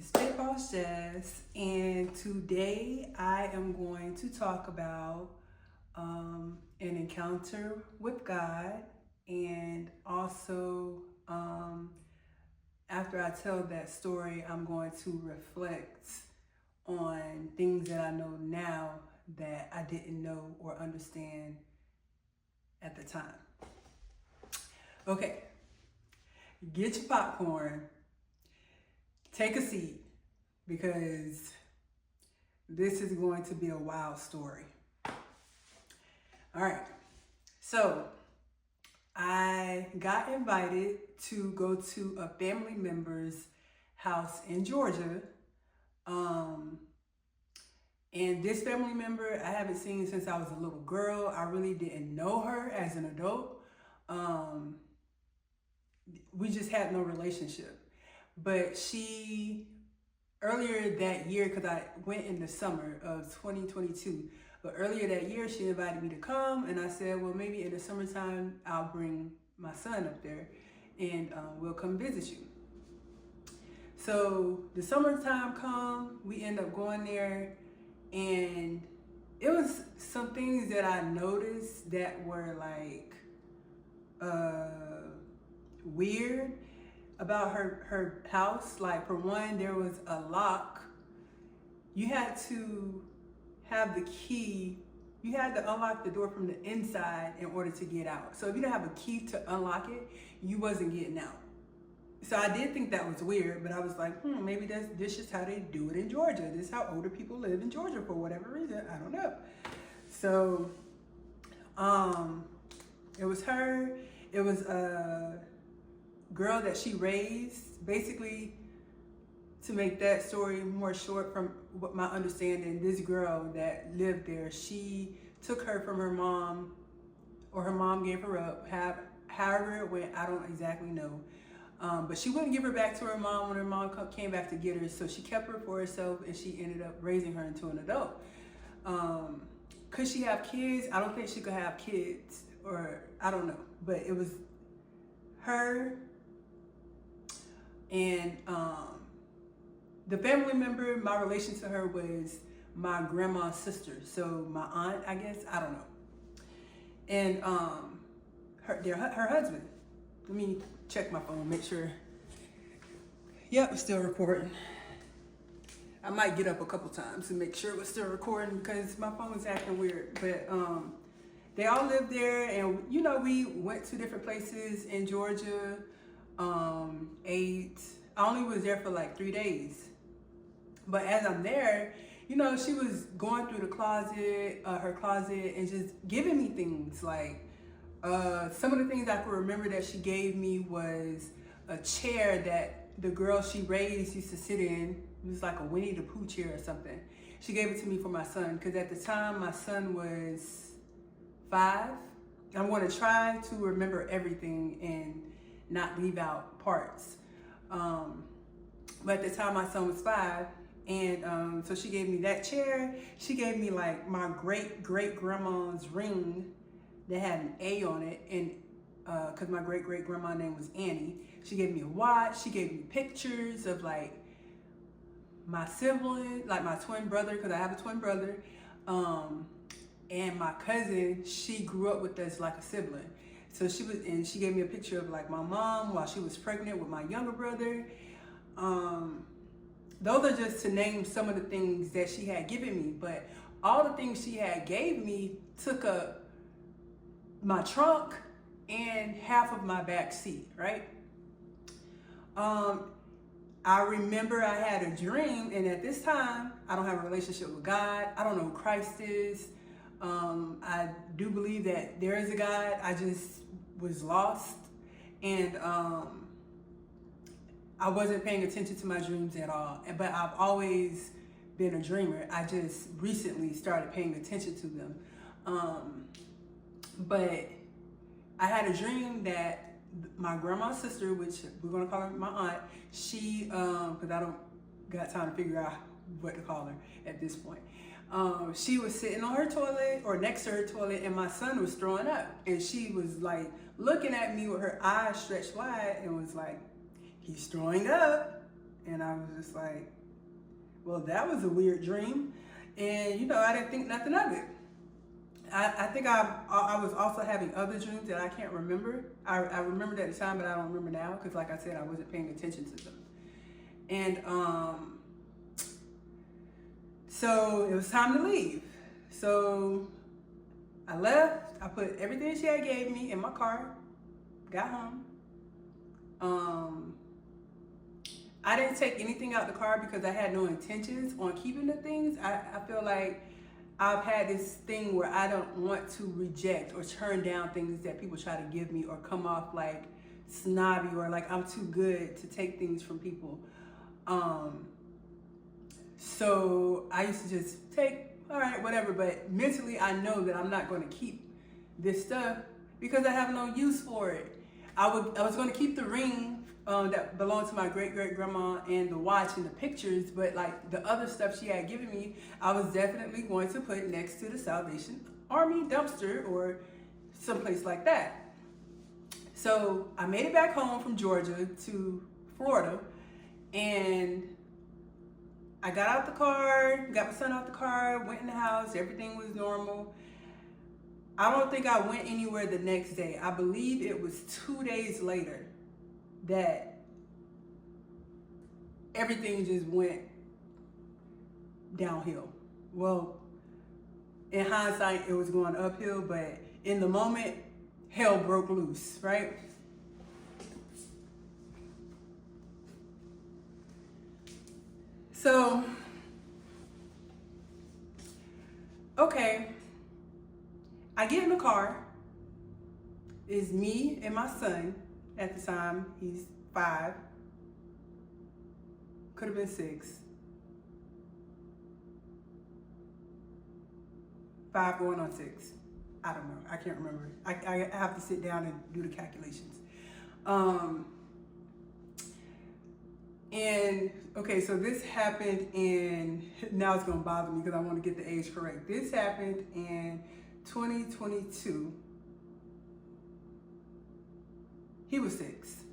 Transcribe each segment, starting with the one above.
It's Big Boss Jazz, and today I am going to talk about an encounter with God, and also after I tell that story, I'm going to reflect on things that I know now that I didn't know or understand at the time. Okay, get your popcorn, take a seat, because this is going to be a wild story. All right, so I got invited to go to a family member's house in Georgia. And this family member I haven't seen since I was a little girl. I really didn't know her as an adult. We just had no relationship. But she, earlier that year, because I went in the summer of 2022, but earlier that year she invited me to come, and I said, well, maybe in the summertime I'll bring my son up there and we'll come visit you. So the summertime come, we end up going there, and it was some things that I noticed that were like weird about her house. Like, for one, there was a lock. You had to have the key. You had to unlock the door from the inside in order to get out. So if you didn't have a key to unlock it, you wasn't getting out. So I did think that was weird, but I was like, maybe this is how they do it in Georgia. This is how older people live in Georgia for whatever reason. I don't know. So it was her. It was a girl that she raised. Basically, to make that story more short, from what my understanding, this girl that lived there, she took her from her mom, or her mom gave her up. However it went, I don't exactly know. But she wouldn't give her back to her mom when her mom came back to get her. So she kept her for herself, and she ended up raising her into an adult. Could she have kids? I don't think she could have kids, or I don't know. But it was her and the family member. My relation to her was my grandma's sister. So my aunt, I guess, I don't know. And her husband. Let me check my phone, make sure. Yep, it's still recording. I might get up a couple times to make sure it was still recording because my phone's acting weird. But they all lived there, and we went to different places in Georgia. Ate. I only was there for like 3 days. But as I'm there, she was going through her closet, and just giving me things like, some of the things I can remember that she gave me was a chair that the girl she raised used to sit in. It was like a Winnie the Pooh chair or something. She gave it to me for my son, because at the time my son was 5. I'm going to try to remember everything and not leave out parts. But at the time my son was 5, and so she gave me that chair. She gave me like my great-great-grandma's ring that had an A on it, and because my great-great-grandma's name was Annie. She gave me a watch. She gave me pictures of like my sibling, like my twin brother, because I have a twin brother, and my cousin. She grew up with us like a sibling. So she gave me a picture of like my mom while she was pregnant with my younger brother. Those are just to name some of the things that she had given me, but all the things she had gave me took up my trunk and half of my back seat, right? I remember I had a dream, and at this time, I don't have a relationship with God. I don't know who Christ is. I do believe that there is a God. I just was lost, and I wasn't paying attention to my dreams at all. But I've always been a dreamer. I just recently started paying attention to them. But I had a dream that my grandma's sister, which we're going to call her my aunt, she, because I don't got time to figure out what to call her at this point. She was sitting on her toilet, or next to her toilet, and my son was throwing up. And she was like looking at me with her eyes stretched wide and was like, he's throwing up. And I was just like, well, that was a weird dream. And, you know, I didn't think nothing of it. I think I was also having other dreams that I can't remember. I remembered at the time, but I don't remember now because, like I said, I wasn't paying attention to them. And so it was time to leave. So I left. I put everything she had gave me in my car, got home. I didn't take anything out the car because I had no intentions on keeping the things. I feel like I've had this thing where I don't want to reject or turn down things that people try to give me or come off like snobby or like I'm too good to take things from people. So I used to just take, all right, whatever, but mentally I know that I'm not going to keep this stuff because I have no use for it. I was going to keep the ring that belonged to my great-great-grandma and the watch and the pictures, but like the other stuff she had given me, I was definitely going to put next to the Salvation Army dumpster or someplace like that. So I made it back home from Georgia to Florida, and I got out the car, got my son out the car, went in the house, everything was normal. I don't think I went anywhere the next day. I believe it was 2 days later that everything just went downhill. Well, in hindsight, it was going uphill, but in the moment, hell broke loose, right? So, okay, I get in the car. It's me and my son. At the time, he's 5. Could have been 6. 5 going on 6. I don't know. I can't remember. I have to sit down and do the calculations. And okay, so this happened in, now it's going to bother me because I want to get the age correct. This happened in 2022. He was 6.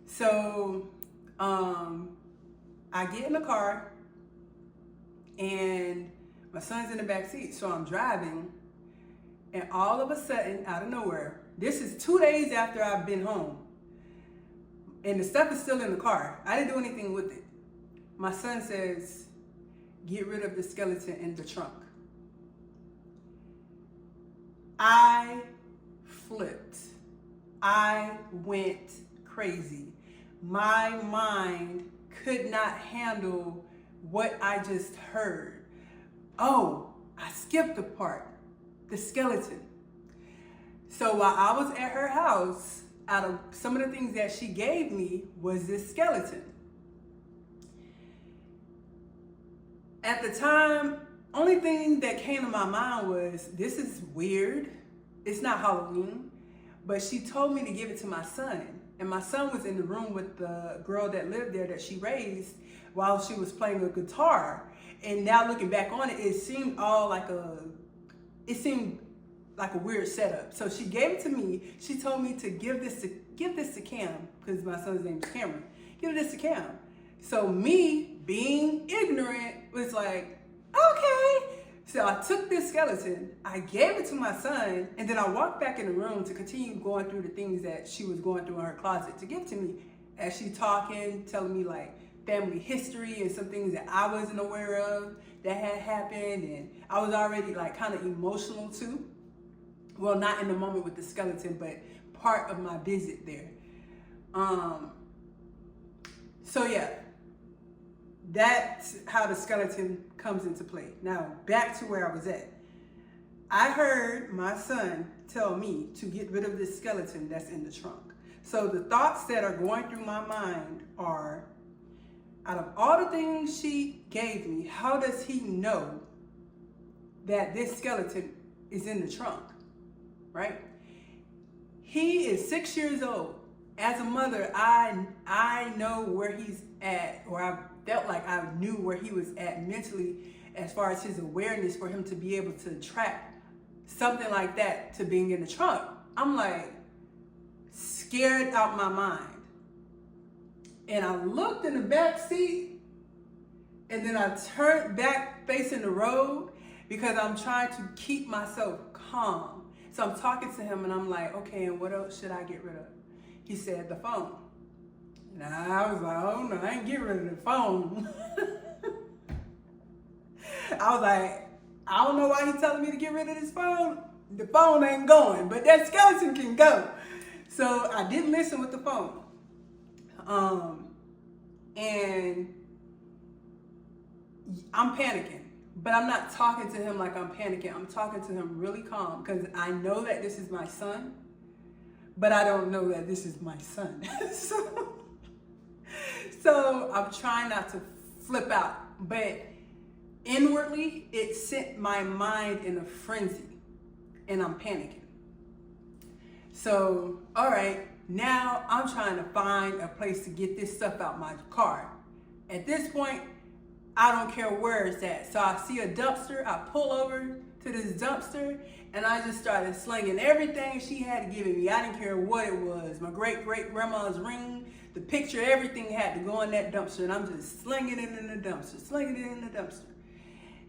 So I get in the car and my son's in the back seat. So I'm driving, and all of a sudden, out of nowhere, this is 2 days after I've been home, and the stuff is still in the car. I didn't do anything with it. My son says, "Get rid of the skeleton in the trunk." I flipped. I went crazy. My mind could not handle what I just heard. Oh, I skipped the part, the skeleton. So while I was at her house, out of some of the things that she gave me was this skeleton. At the time, only thing that came to my mind was, this is weird. It's not Halloween. But she told me to give it to my son. And my son was in the room with the girl that lived there that she raised while she was playing a guitar. And now looking back on it, it seemed like a weird setup. So she gave it to me. She told me to give this to Cam, because my son's name is Cameron. Give this to Cam. So me, being ignorant, was like, okay. So I took this skeleton, I gave it to my son, and then I walked back in the room to continue going through the things that she was going through in her closet to give to me, as she talking, telling me like family history and some things that I wasn't aware of that had happened, and I was already like kind of emotional too. Well, not in the moment with the skeleton, but part of my visit there. So yeah, that's how the skeleton comes into play. Now, back to where I was at. I heard my son tell me to get rid of this skeleton that's in the trunk. So the thoughts that are going through my mind are, out of all the things she gave me, how does he know that this skeleton is in the trunk, right? He is 6 years old. As a mother, I know where he's at, or I felt like I knew where he was at mentally as far as his awareness for him to be able to track something like that to being in the trunk. I'm like scared out my mind. And I looked in the back seat And then I turned back facing the road because I'm trying to keep myself calm. So I'm talking to him and I'm like, okay, and what else should I get rid of? He said, the phone. And I was like, oh no, I ain't getting rid of the phone. I was like, I don't know why he's telling me to get rid of this phone. The phone ain't going, but that skeleton can go. So I didn't listen with the phone. And I'm panicking, but I'm not talking to him like I'm panicking. I'm talking to him really calm because I know that this is my son, but I don't know that this is my son. So I'm trying not to flip out, but inwardly it sent my mind in a frenzy and I'm panicking. So, all right, now I'm trying to find a place to get this stuff out my car. At this point, I don't care where it's at. So I see a dumpster, I pull over to this dumpster, and I just started slinging everything she had given me. I didn't care what it was. My great-great-grandma's ring, the picture, everything had to go in that dumpster, and I'm just slinging it in the dumpster, slinging it in the dumpster.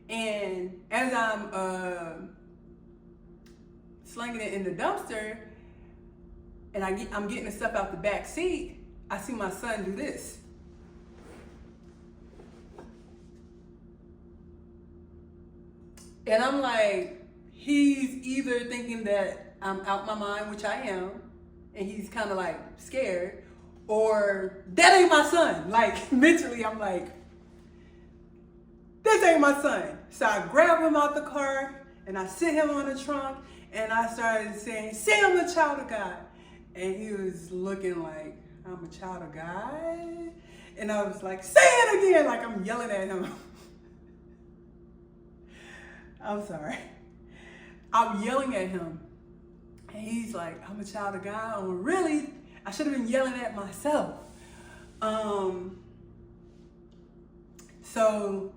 And as I'm slinging it in the dumpster, and I'm getting the stuff out the back seat, I see my son do this. And I'm like, he's either thinking that I'm out my mind, which I am, and he's kind of like scared, or that ain't my son. Like mentally, I'm like, this ain't my son. So I grab him out the car and I sit him on the trunk and I started saying, say I'm a child of God. And he was looking like, I'm a child of God? And I was like, say it again, like I'm yelling at him. I'm sorry. I'm yelling at him. And he's like, I'm a child of God. Oh, really? I should have been yelling at myself. So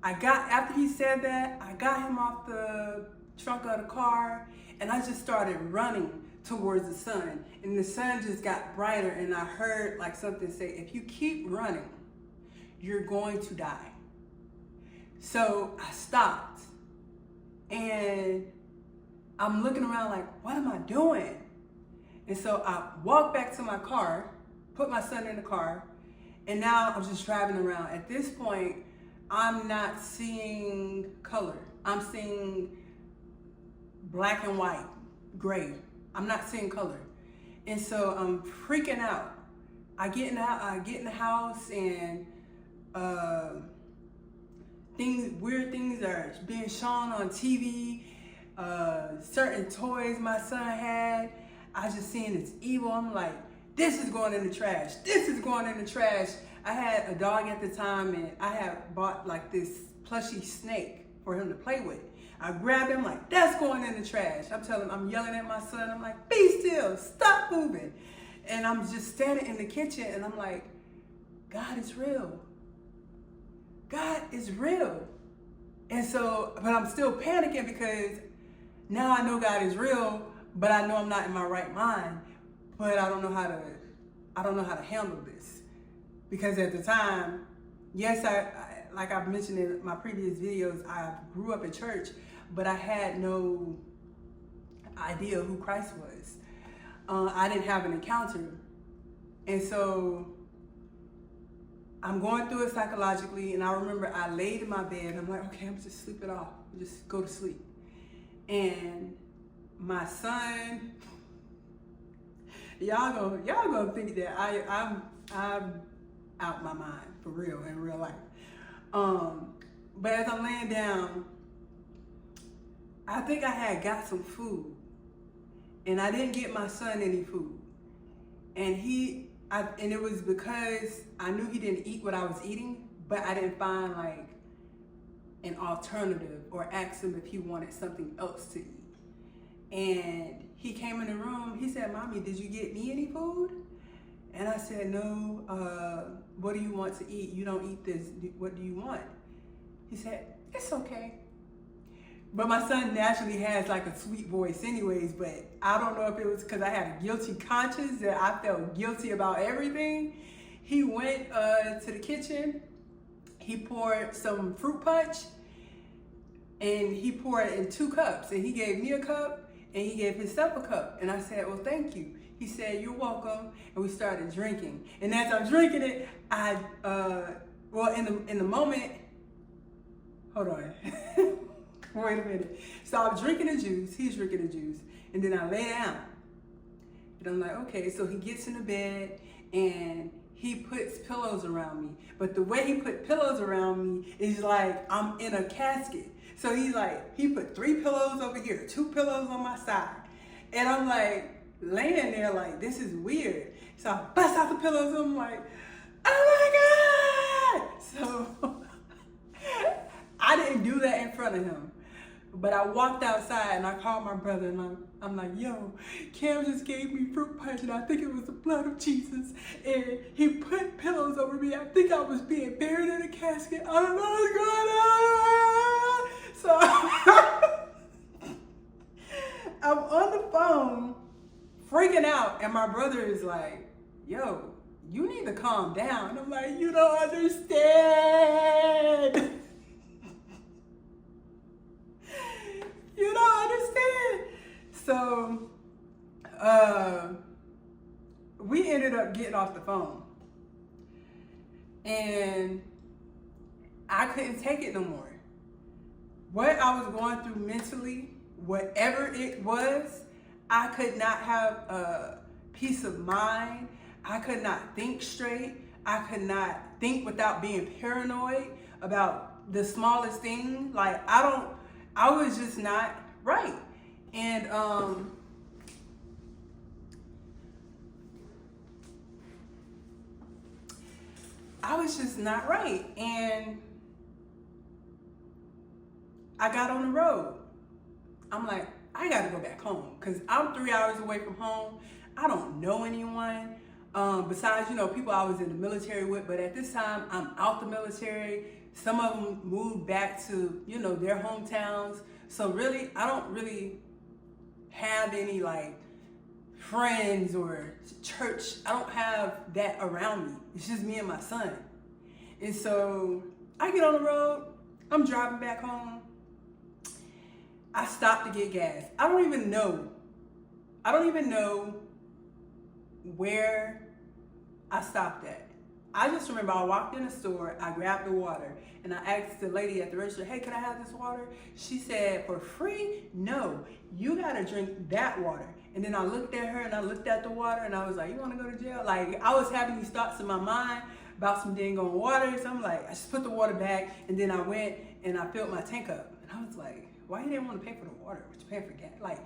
after he said that, I got him off the trunk of the car and I just started running towards the sun. And the sun just got brighter and I heard like something say, if you keep running, you're going to die. So I stopped and I'm looking around like, what am I doing? And so I walked back to my car, put my son in the car, and now I'm just driving around. At this point, I'm not seeing color. I'm seeing black and white, gray. I'm not seeing color. And so I'm freaking out. I get in the house and weird things are being shown on TV. Certain toys my son had, I just seeing it's evil. I'm like, this is going in the trash. This is going in the trash. I had a dog at the time and I had bought like this plushy snake for him to play with. I grabbed him like, that's going in the trash. I'm yelling at my son. I'm like, be still, stop moving. And I'm just standing in the kitchen and I'm like, God is real. God is real. And so, but I'm still panicking because now I know God is real, but I know I'm not in my right mind, but I don't know how to handle this. Because at the time, yes, I like I've mentioned in my previous videos, I grew up in church, but I had no idea who Christ was. I didn't have an encounter. And so I'm going through it psychologically, and I remember I laid in my bed, I'm like, okay, I'm just sleep it off, just go to sleep. And my son, y'all gonna think that I'm out my mind for real in real life. But as I'm laying down, I think I had got some food, and I didn't get my son any food, and it was because I knew he didn't eat what I was eating, but I didn't find like an alternative or ask him if he wanted something else to eat. And he came in the room, he said, Mommy, did you get me any food? And I said, no, what do you want to eat? You don't eat this, what do you want? He said, it's okay. But my son naturally has like a sweet voice anyways, but I don't know if it was because I had a guilty conscience that I felt guilty about everything. He went to the kitchen, he poured some fruit punch, and he poured it in 2 cups, and he gave me a cup, and he gave himself a cup. And I said, well, thank you. He said, you're welcome. And we started drinking. And as I'm drinking it, in the moment, hold on. Wait a minute. So I'm drinking the juice, he's drinking the juice, and then I lay down. And I'm like, okay, so he gets in the bed and he puts pillows around me. But the way he put pillows around me is like I'm in a casket. So he put 3 pillows over here, 2 pillows on my side. And I'm like laying there like, this is weird. So I bust out the pillows and I'm like, oh my God! So I didn't do that in front of him. But I walked outside and I called my brother and I'm like, yo, Cam just gave me fruit punch and I think it was the blood of Jesus. And he put pillows over me. I think I was being buried in a casket. I don't know what's going on. So I'm on the phone freaking out and my brother is like, yo, you need to calm down. And I'm like, you don't understand. You don't understand. So we ended up getting off the phone. And I couldn't take it no more. What I was going through mentally, whatever it was, I could not have a peace of mind. I could not think straight. I could not think without being paranoid about the smallest thing. Like I was just not right. And I was just not right. And I got on the road. I'm like, I gotta go back home because I'm 3 hours away from home. I don't know anyone besides, people I was in the military with. But at this time, I'm out the military. Some of them moved back to, their hometowns. So really, I don't really have any like friends or church. I don't have that around me. It's just me and my son. And so I get on the road. I'm driving back home. I stop to get gas. I don't even know where I stopped at. I just remember I walked in the store, I grabbed the water, and I asked the lady at the register, hey, can I have this water? She said, for free? No, you gotta drink that water. And then I looked at her and I looked at the water and I was like, you wanna go to jail? Like, I was having these thoughts in my mind about some dang on water. So I'm like, I just put the water back, and then I went and I filled my tank up. And I was like, why you didn't want to pay for the water? What you paying for gas? Like,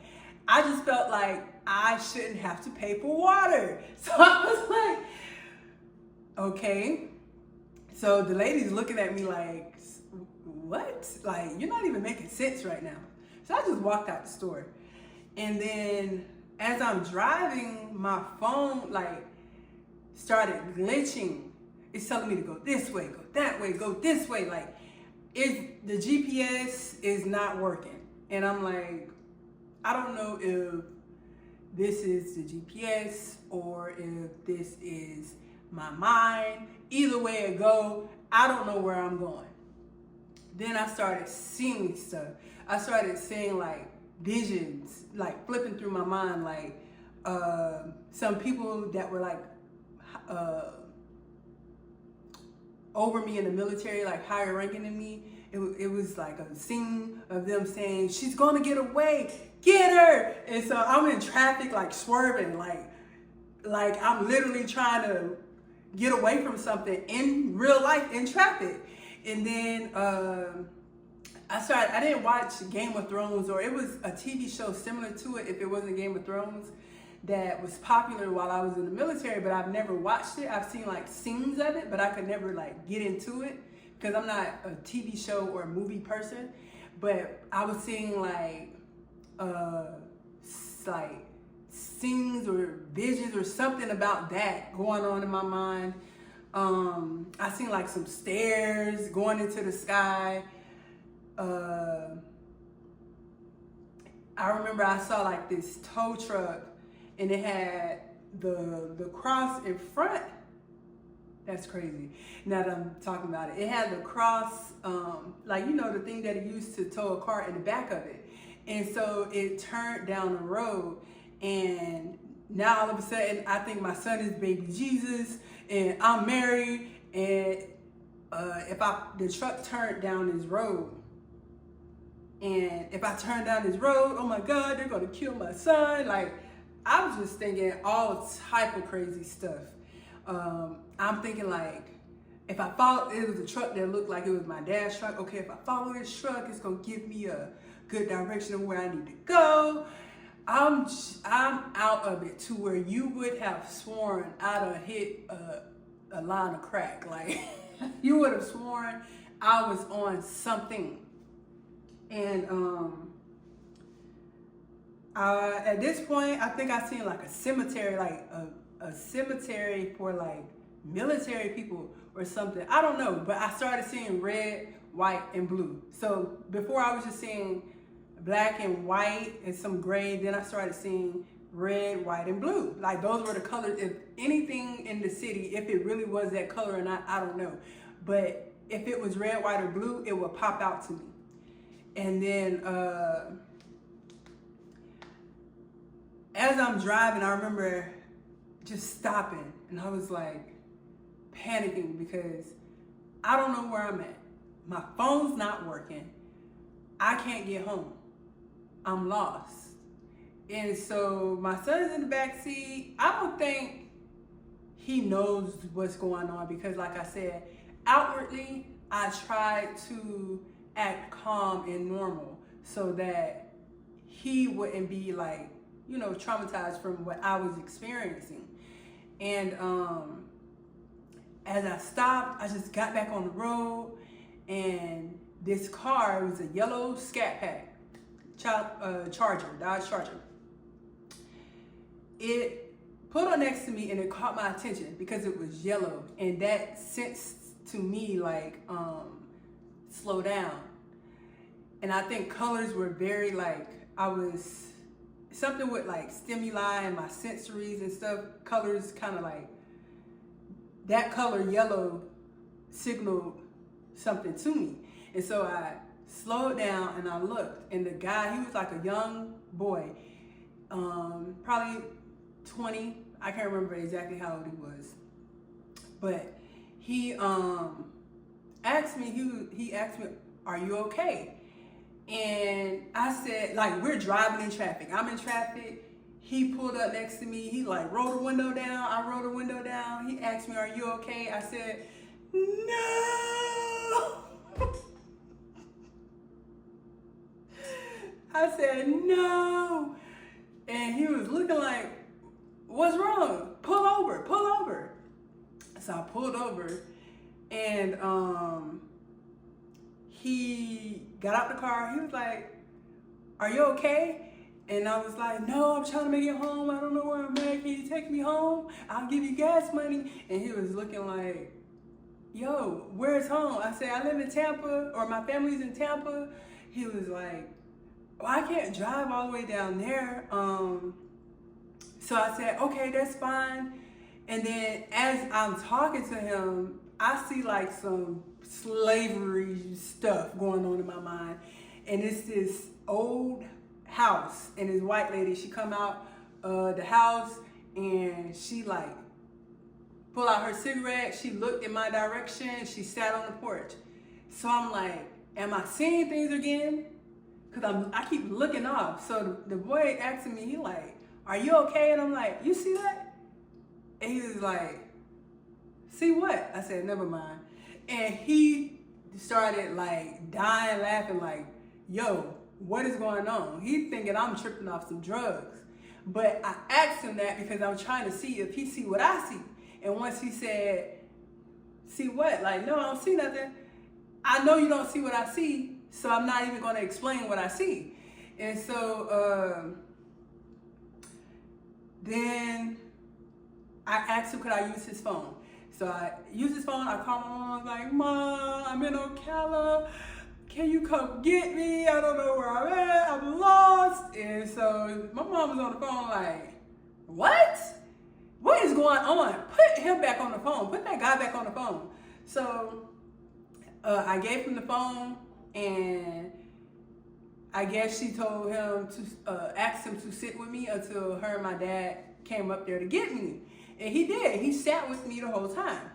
I just felt like I shouldn't have to pay for water. So I was like, okay. So the lady's looking at me like, what? Like, you're not even making sense right now. So I just walked out the store. And then as I'm driving, my phone like started glitching. It's telling me to go this way, go that way, go this way. Like, the GPS is not working. And I'm like, I don't know if this is the GPS or if this is my mind. Either way it go, I don't know where I'm going. Then I started seeing stuff. I started seeing like visions, like flipping through my mind, like some people that were like over me in the military, like higher ranking than me. It was like a scene of them saying, she's gonna get away, get her. And so I'm in traffic, like swerving, like I'm literally trying to get away from something in real life in traffic. And then I didn't watch Game of Thrones, or it was a TV show similar to it if it wasn't Game of Thrones, that was popular while I was in the military, but I've never watched it. I've seen like scenes of it, but I could never like get into it because I'm not a TV show or a movie person. But I was seeing like scenes or visions or something about that going on in my mind. I seen like some stairs going into the sky. I remember I saw like this tow truck, and it had the cross in front, That's crazy. Now that I'm talking about it, it had the cross, like, you know, the thing that it used to tow a car in the back of it. And so it turned down the road, and now all of a sudden I think my son is baby Jesus, and I'm married, and the truck turned down this road, and if I turn down this road, oh my God, they're gonna kill my son. Like, I was just thinking all type of crazy stuff. I'm thinking, like, if I follow, it was a truck that looked like it was my dad's truck. Okay, if I follow this truck, it's gonna give me a good direction of where I need to go. I'm out of it to where you would have sworn I'd have hit a line of crack. Like, you would have sworn I was on something. And at this point, I think I seen like a cemetery, like a cemetery for like military people or something. I don't know, but I started seeing red, white, and blue. So before I was just seeing black and white and some gray, then I started seeing red, white, and blue. Like, those were the colors. If anything in the city, if it really was that color or not, I don't know. But if it was red, white, or blue, it would pop out to me. And then as I'm driving, I remember just stopping, and I was like panicking because I don't know where I'm at. My phone's not working. I can't get home. I'm lost. And so my son's in the back seat. I don't think he knows what's going on because, like I said, outwardly, I tried to act calm and normal so that he wouldn't be like, you know, traumatized from what I was experiencing. And as I stopped, I just got back on the road, and this car, it was a yellow Scat Pack, Charger, Dodge Charger. It pulled up next to me, and it caught my attention because it was yellow, and that sensed to me like, slow down. And I think colors were very like, I was something with like stimuli and my sensories and stuff. Colors kind of like, that color yellow signaled something to me. And so I slowed down and I looked, and the guy, he was like a young boy, probably 20. I can't remember exactly how old he was, but he asked me, are you okay? And I said, like, we're driving in traffic. I'm in traffic. He pulled up next to me. He like rolled the window down. I rolled the window down. He asked me, are you okay? I said, no. I said, no. And he was looking like, what's wrong? Pull over, pull over. So I pulled over, and he got out the car. He was like, are you okay? And I was like, no, I'm trying to make it home. I don't know where I'm at. Can you take me home? I'll give you gas money. And he was looking like, yo, where's home? I said, I live in Tampa, or my family's in Tampa. He was like, well, I can't drive all the way down there. So I said, okay, that's fine. And then as I'm talking to him, I see like some slavery stuff going on in my mind. And it's this old house, and this white lady, she come out the house, and she like pull out her cigarette. She looked in my direction. She sat on the porch. So I'm like, am I seeing things again? Because I keep looking off. So the boy asking me, he like, are you okay? And I'm like, you see that? And he was like, see what? I said, never mind. And he started like dying laughing like, yo, what is going on? He's thinking I'm tripping off some drugs. But I asked him that because I'm trying to see if he see what I see. And once he said, see what? Like, no, I don't see nothing. I know you don't see what I see, so I'm not even going to explain what I see. And so then I asked him, could I use his phone? So I used his phone. I called my mom. I was like, Mom, I'm in Ocala. Can you come get me? I don't know where I'm at. I'm lost. And so my mom was on the phone like, what? what is going on? Put him back on the phone. Put that guy back on the phone. So I gave him the phone, and I guess she told him to ask him to sit with me until her and my dad came up there to get me. And he did. He sat with me the whole time.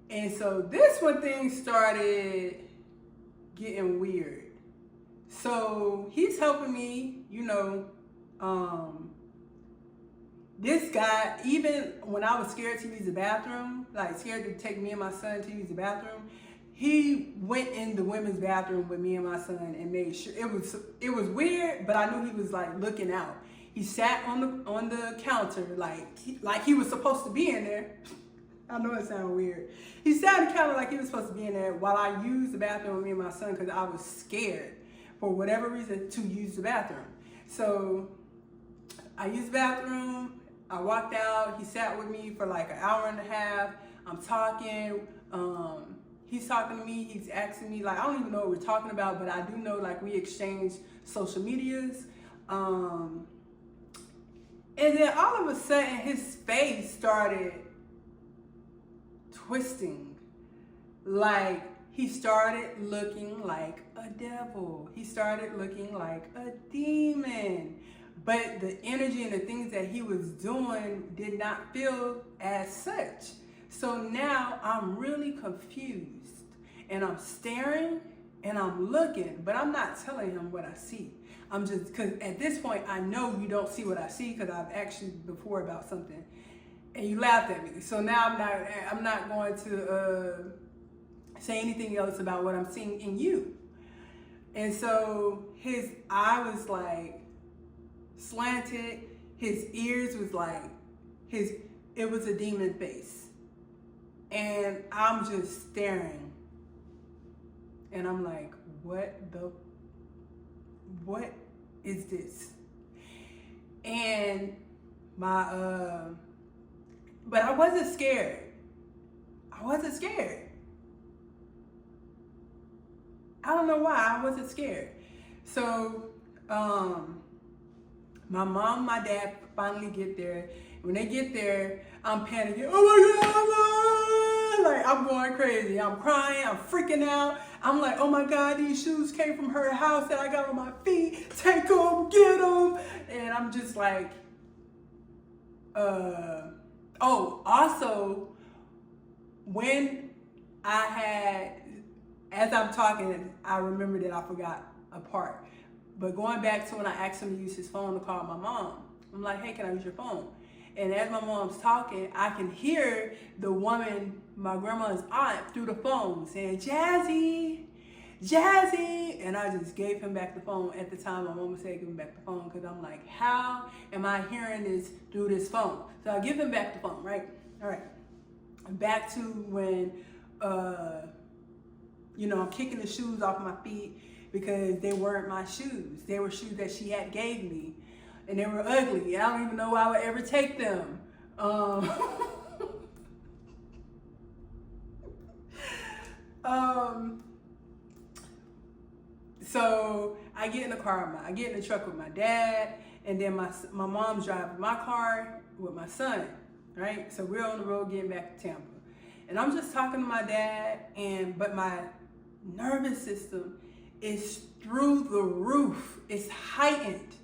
And so this when things started getting weird. So he's helping me, this guy, even when I was scared to use the bathroom, like scared to take me and my son to use the bathroom, he went in the women's bathroom with me and my son and made sure it was weird, but I knew he was like looking out. He sat on the counter like he was supposed to be in there. I know it sounds weird. He sat on the counter like he was supposed to be in there while I used the bathroom with me and my son because I was scared for whatever reason to use the bathroom. So I used the bathroom. I walked out. He sat with me for like an hour and a half. I'm talking. He's talking to me. He's asking me, like, I don't even know what we're talking about, but I do know, like, we exchanged social medias. And then all of a sudden, his face started twisting. Like, he started looking like a devil. He started looking like a demon. But the energy and the things that he was doing did not feel as such. So now I'm really confused. And I'm staring and I'm looking, but I'm not telling him what I see. I'm just, because at this point, I know you don't see what I see because I've asked you before about something and you laughed at me. So now I'm not going to say anything else about what I'm seeing in you. And so his eye was like slanted, his ears was like, it was a demon face. And I'm just staring. And I'm like, what is this? And but I wasn't scared. I don't know why I wasn't scared. So my mom, my dad finally get there. When they get there, I'm panicking. Oh my God, like I'm going crazy. I'm crying, I'm freaking out. I'm like, oh my God, these shoes came from her house that I got on my feet. Take them, get them. And I'm just like, also, when as I'm talking, I remember that I forgot a part. But going back to when I asked him to use his phone to call my mom, I'm like, hey, can I use your phone? And as my mom's talking, I can hear the woman, my grandma's aunt, through the phone saying, Jazzy, and I just gave him back the phone. At the time, my mom said, give him back the phone, because I'm like, how am I hearing this through this phone? So I give him back the phone, right? All right. Back to when, I'm kicking the shoes off my feet because they weren't my shoes. They were shoes that she had gave me, and they were ugly. I don't even know why I would ever take them. So I get in the car, I get in the truck with my dad, and then my mom's driving my car with my son, right? So we're on the road getting back to Tampa. And I'm just talking to my dad, but my nervous system is through the roof. It's heightened.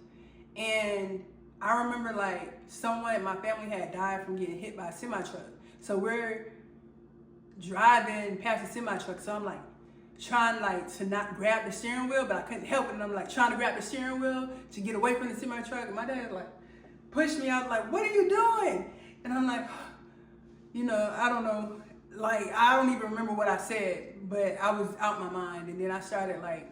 And I remember like someone in my family had died from getting hit by a semi-truck. So we're driving past the semi-truck. So I'm like trying like to not grab the steering wheel, but I couldn't help it. And I'm like trying to grab the steering wheel to get away from the semi-truck. And my dad like pushed me out like, what are you doing? And I'm like, I don't know. Like, I don't even remember what I said, but I was out my mind. And then I started like,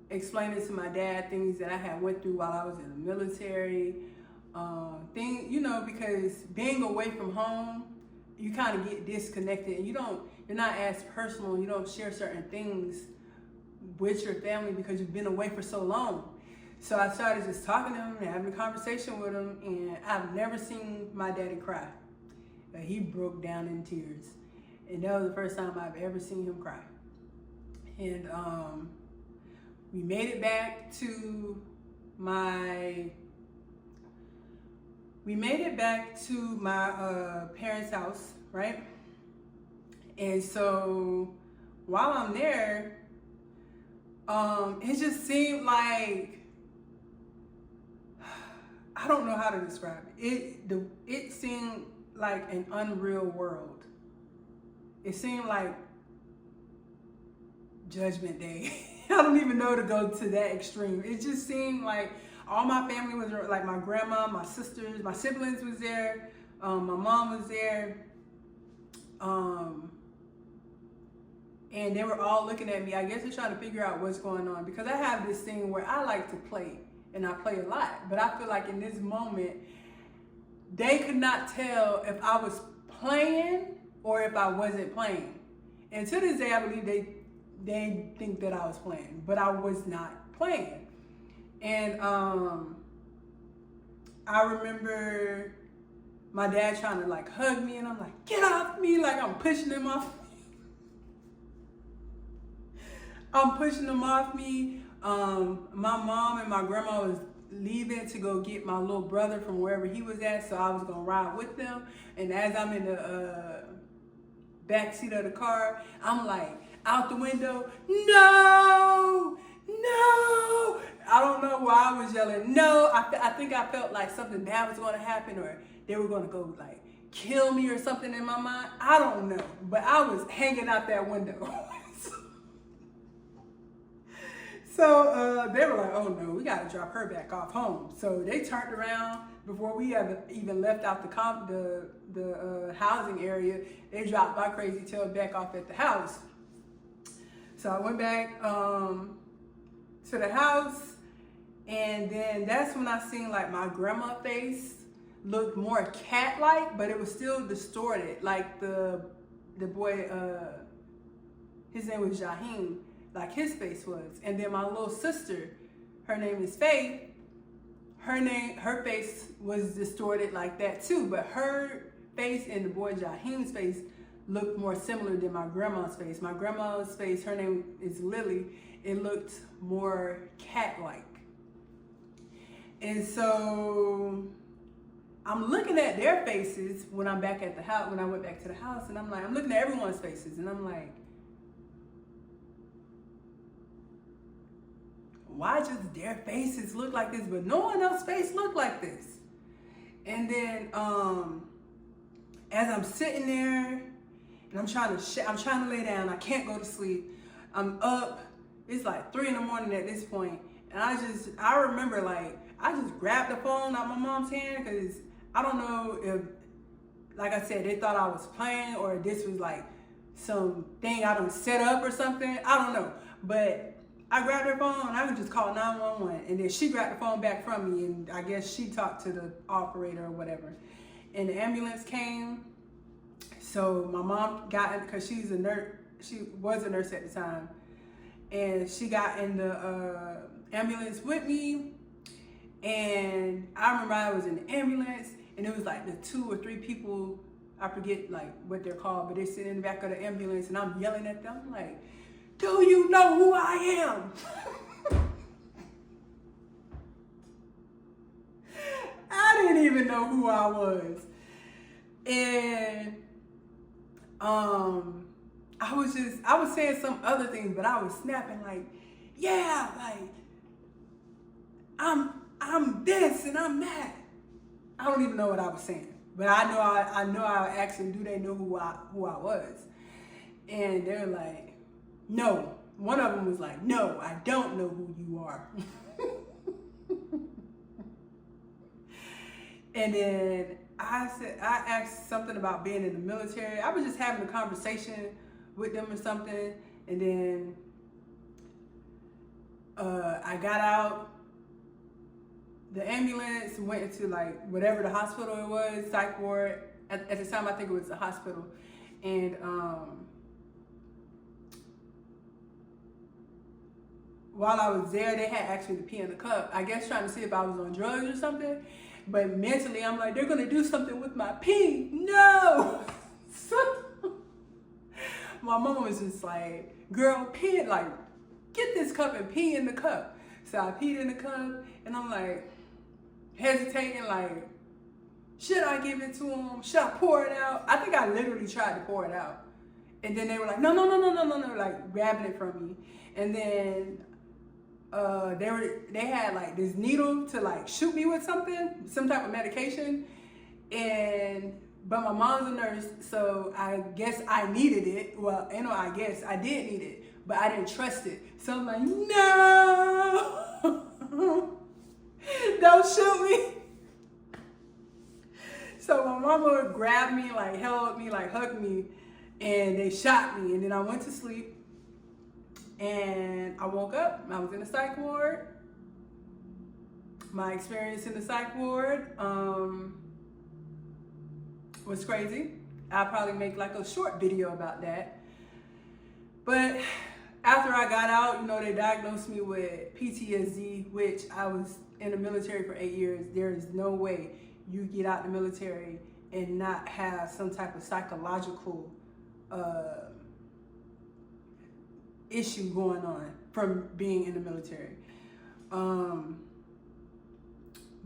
explaining to my dad things that I had went through while I was in the military. Because being away from home, you kind of get disconnected and you're not as personal. You don't share certain things with your family because you've been away for so long. So I started just talking to him and having a conversation with him, and I've never seen my daddy cry. He broke down in tears. And that was the first time I've ever seen him cry. And we made it back to we made it back to my parents' house, right? And so while I'm there, it just seemed like, I don't know how to describe it. It seemed like an unreal world. It seemed like Judgment Day. I don't even know to go to that extreme. It just seemed like all my family was there, like my grandma, my sisters, my siblings was there, my mom was there, and they were all looking at me. I guess they're trying to figure out what's going on, because I have this thing where I like to play, and I play a lot. But I feel like in this moment, they could not tell if I was playing or if I wasn't playing. And to this day, I believe they think that I was playing, but I was not playing. And I remember my dad trying to like hug me, and I'm like, get off me, like I'm pushing him off. I'm pushing him off me. My mom and my grandma was leaving to go get my little brother from wherever he was at, so I was gonna ride with them. And as I'm in the back seat of the car, I'm like out the window, no, no. I don't know why I was yelling no. I think I felt like something bad was gonna happen, or they were gonna go like kill me or something in my mind. I don't know, but I was hanging out that window. So they were like, oh no, we gotta drop her back off home. So they turned around before we even left out the housing area. They dropped my crazy tail back off at the house. So I went back to the house, and then that's when I seen like my grandma face looked more cat-like, but it was still distorted. Like the boy, his name was Jaheen, like his face was. And then my little sister, her name is Faith, her face was distorted like that too, but her face and the boy Jaheen's face looked more similar than my grandma's face. My grandma's face, her name is Lily, it looked more cat-like. And so I'm looking at their faces when I'm back at the house, when I went back to the house, and I'm looking at everyone's faces, and I'm like, why just their faces look like this, but no one else's face looked like this? And then as I'm sitting there and I'm trying to lay down, I can't go to sleep. I'm up. It's like 3 a.m. at this point, and I remember like I just grabbed the phone out of my mom's hand, because I don't know if, like I said, they thought I was playing or this was like some thing I done set up or something. I don't know, but I grabbed her phone and I could just call 911, and then she grabbed the phone back from me, and I guess she talked to the operator or whatever. And the ambulance came. So my mom got in, because she's a nurse, she was a nurse at the time, and she got in the ambulance with me. And I remember I was in the ambulance, and it was like the 2 or 3 people, I forget like what they're called, but they're sitting in the back of the ambulance, and I'm yelling at them like, do you know who I am? I didn't even know who I was. And I was saying some other things, but I was snapping like, yeah, like I'm this and I'm that. I don't even know what I was saying, but I know I asked them, do they know who I was? And they're like, no. One of them was like, no, I don't know who you are. And then I asked something about being in the military. I was just having a conversation with them or something. And then I got out the ambulance, went into like whatever the hospital it was, psych ward. At the time, I think it was the hospital. And while I was there, they had asked me to pee in the cup. I guess trying to see if I was on drugs or something. But mentally, I'm like, they're gonna do something with my pee. No! So my mama was just like, girl, pee it, like, get this cup and pee in the cup. So I peed in the cup, and I'm like hesitating, like, should I give it to him? Should I pour it out? I think I literally tried to pour it out. And then they were like, no, like grabbing it from me. And then they had like this needle to like shoot me with something, some type of medication. But my mom's a nurse, so I guess I needed it. Well, I guess I did need it, but I didn't trust it. So I'm like, no, don't shoot me. So my mama grabbed me, like held me, like hugged me, and they shot me. And then I went to sleep, and I woke up. I was in the psych ward. My experience in the psych ward was crazy. I'll probably make like a short video about that. But after I got out, they diagnosed me with PTSD, which I was in the military for 8 years. There is no way you get out the military and not have some type of psychological issue going on from being in the military.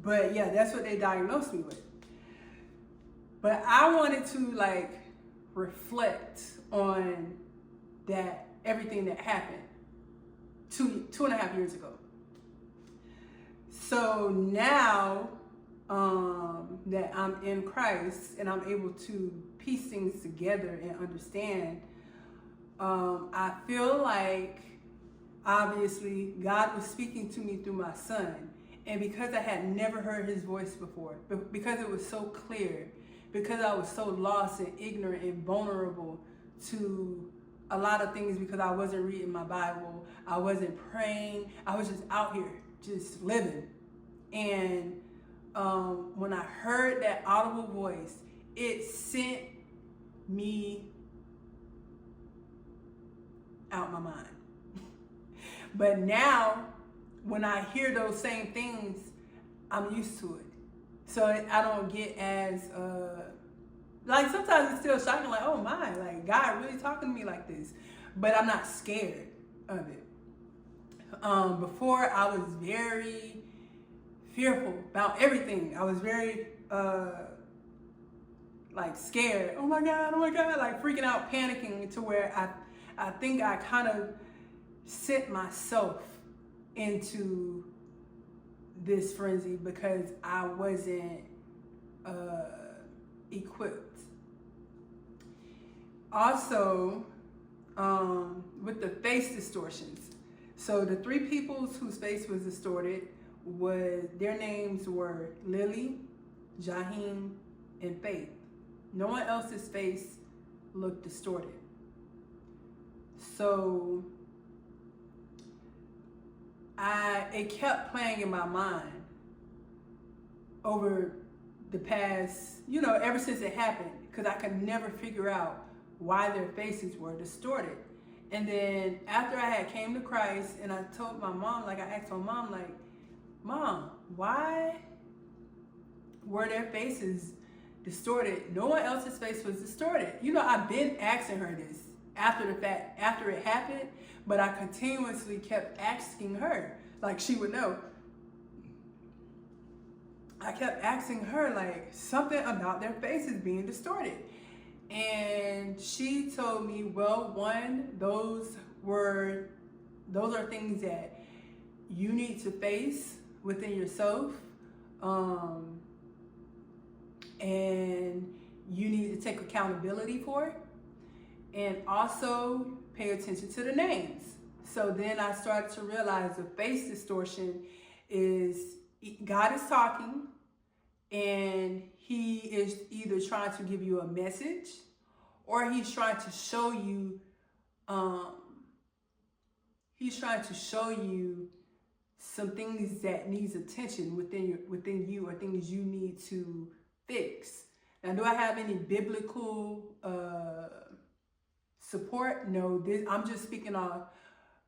But yeah, that's what they diagnosed me with. But I wanted to like reflect on that, everything that happened 2.5 years ago. So now that I'm in Christ and I'm able to piece things together and understand, I feel like obviously God was speaking to me through my son. And because I had never heard his voice before, because it was so clear, because I was so lost and ignorant and vulnerable to a lot of things, because I wasn't reading my Bible, I wasn't praying, I was just out here, just living. And when I heard that audible voice, it sent me out my mind. But now, when I hear those same things, I'm used to it. So I don't get as, like sometimes it's still shocking, like, oh my, like God really talking to me like this. But I'm not scared of it. Before I was very fearful about everything. I was very, like scared. Oh my God, like freaking out, panicking, to where I think I kind of sent myself into this frenzy because I wasn't equipped. Also, with the face distortions. So the three people whose face was distorted, their names were Lily, Jaheen, and Faith. No one else's face looked distorted. So it kept playing in my mind over the past, ever since it happened, because I could never figure out why their faces were distorted. And then after I had came to Christ, and I told my mom, I asked my mom, Mom, why were their faces distorted? No one else's face was distorted. I've been asking her this after the fact, after it happened, but I continuously kept asking her, like she would know. I kept asking her, something about their faces being distorted. And she told me, well, one, those are things that you need to face within yourself. And you need to take accountability for it. And also pay attention to the names. So then I started to realize the face distortion is God is talking, and he is either trying to give you a message, or he's trying to show you some things that needs attention within you, or things you need to fix. Now, do I have any biblical support? No, I'm just speaking on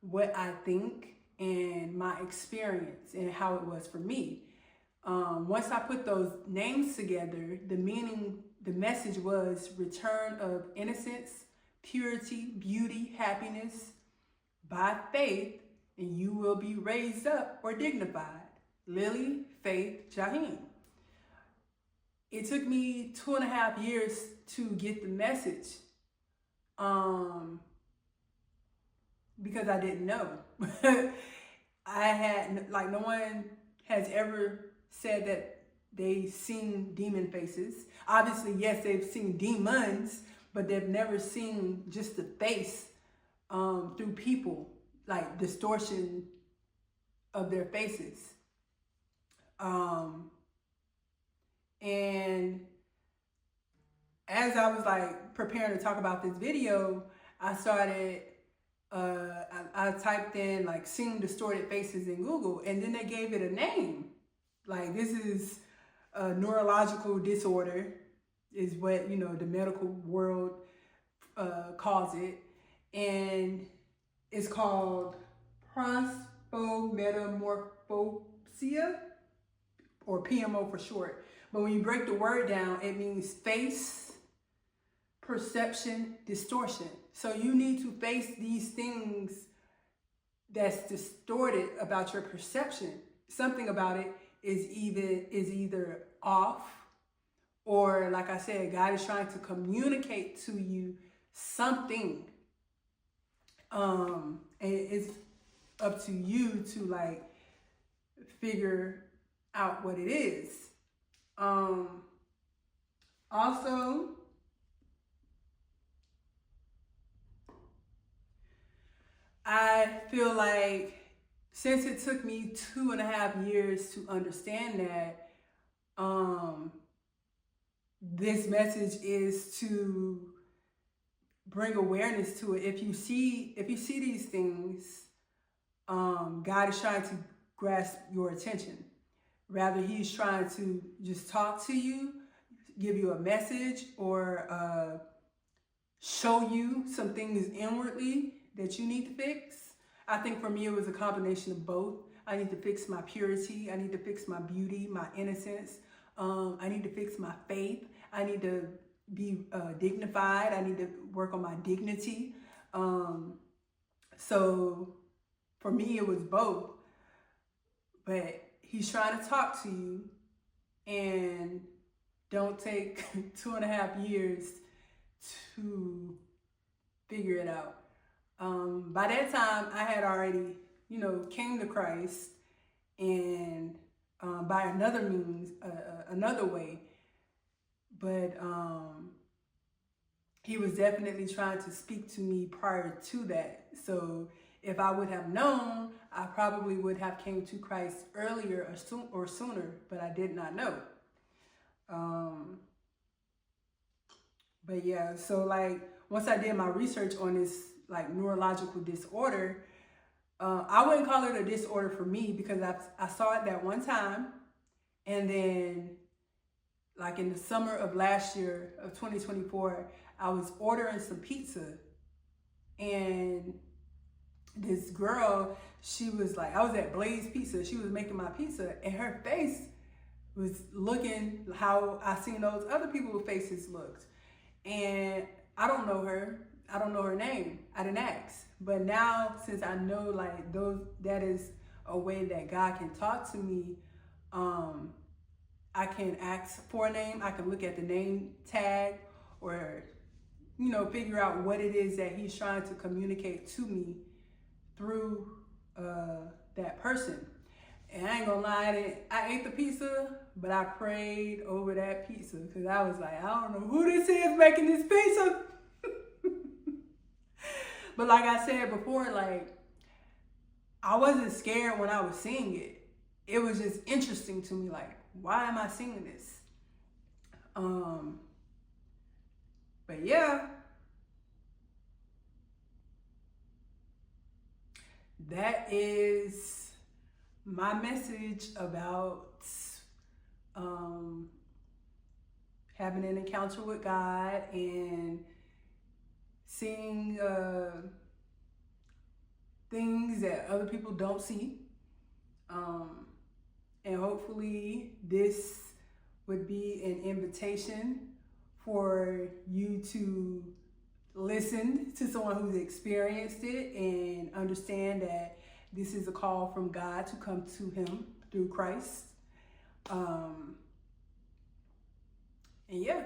what I think and my experience and how it was for me. Once I put those names together, the message was return of innocence, purity, beauty, happiness by faith and you will be raised up or dignified. Lily Faith Jaheim. It took me 2.5 years to get the message, because I didn't know. I had, like, no one has ever said that they seen demon faces. Obviously, yes, they've seen demons, but they've never seen just the face through people, like distortion of their faces. And as I was like preparing to talk about this video, I started, I typed in like seeing distorted faces in Google, and then they gave it a name. Like, this is a neurological disorder is what, you know, the medical world calls it. And it's called Prosopometamorphopsia, or PMO for short. But when you break the word down, it means face perception distortion. So you need to face these things that's distorted about your perception. Something about it is either off, or, like I said, God is trying to communicate to you something. And it's up to you to like figure out what it is. Also, I feel like since it took me 2.5 years to understand that, this message is to bring awareness to it. If you see these things, God is trying to grasp your attention. Rather, he's trying to just talk to you, give you a message, or show you some things inwardly that you need to fix. I think for me, it was a combination of both. I need to fix my purity. I need to fix my beauty, my innocence. I need to fix my faith. I need to be dignified. I need to work on my dignity. So for me, it was both. But he's trying to talk to you, and don't take 2.5 years to figure it out. By that time, I had already, you know, came to Christ, and by another means, another way. But he was definitely trying to speak to me prior to that. So if I would have known, I probably would have came to Christ earlier or sooner, but I did not know. But yeah, so like once I did my research on this like neurological disorder, I wouldn't call it a disorder for me, because I saw it that one time, and then like in the summer of last year of 2024, I was ordering some pizza, and this girl, she was like, I was at Blaze Pizza, she was making my pizza, and her face was looking how I seen those other people's faces looked. And I don't know her. I don't know her name. I didn't ask. But now, since I know like that is a way that God can talk to me, I can ask for a name. I can look at the name tag, or, you know, figure out what it is that he's trying to communicate to me through that person. And I ain't gonna lie, I ate the pizza, but I prayed over that pizza, because I was like, I don't know who this is making this pizza. But like I said before, like, I wasn't scared when I was seeing it. It was just interesting to me, like, why am I seeing this? But yeah, that is my message about having an encounter with God and seeing things that other people don't see. And hopefully this would be an invitation for you to listen to someone who's experienced it and understand that This is a call from God to come to him through Christ. And yeah,